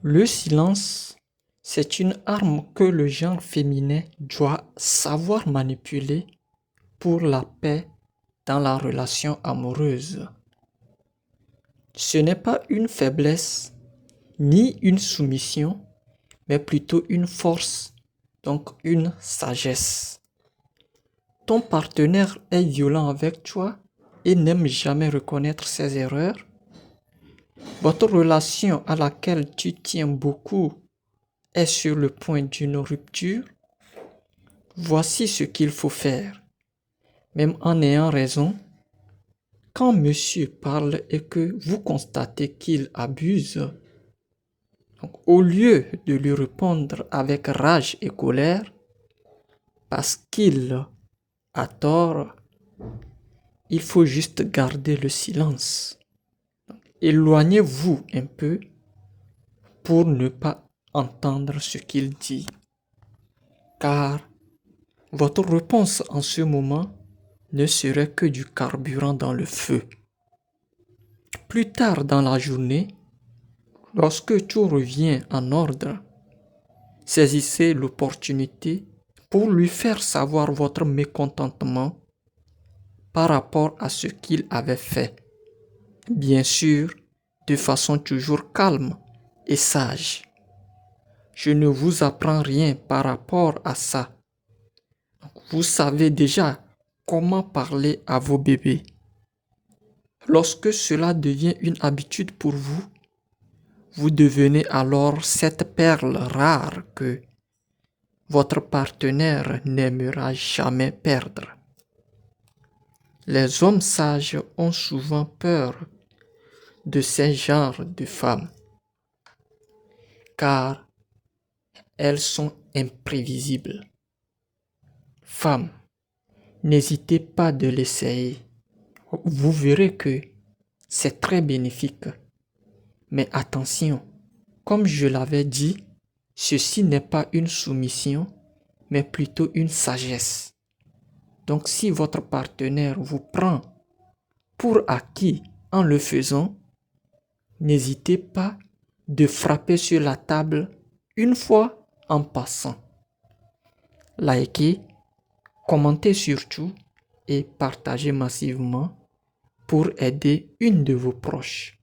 Le silence, c'est une arme que le genre féminin doit savoir manipuler pour la paix dans la relation amoureuse. Ce n'est pas une faiblesse ni une soumission, mais plutôt une force, donc une sagesse. Ton partenaire est violent avec toi et n'aime jamais reconnaître ses erreurs. Votre relation à laquelle tu tiens beaucoup est sur le point d'une rupture. Voici ce qu'il faut faire. Même en ayant raison, quand monsieur parle et que vous constatez qu'il abuse, donc, au lieu de lui répondre avec rage et colère, parce qu'il a tort, il faut juste garder le silence. Éloignez-vous un peu pour ne pas entendre ce qu'il dit. Car votre réponse en ce moment ne serait que du carburant dans le feu. Plus tard dans la journée, lorsque tout revient en ordre, saisissez l'opportunité pour lui faire savoir votre mécontentement par rapport à ce qu'il avait fait. Bien sûr, de façon toujours calme et sage. Je ne vous apprends rien par rapport à ça. Vous savez déjà comment parler à vos bébés. Lorsque cela devient une habitude pour vous, vous devenez alors cette perle rare que votre partenaire n'aimera jamais perdre. Les hommes sages ont souvent peur de ces genres de femmes, car elles sont imprévisibles. Femmes, n'hésitez pas de l'essayer. Vous verrez que c'est très bénéfique. Mais attention, comme je l'avais dit, ceci n'est pas une soumission, mais plutôt une sagesse. Donc si votre partenaire vous prend pour acquis en le faisant, n'hésitez pas de frapper sur la table une fois en passant. Likez, commentez surtout et partagez massivement pour aider une de vos proches.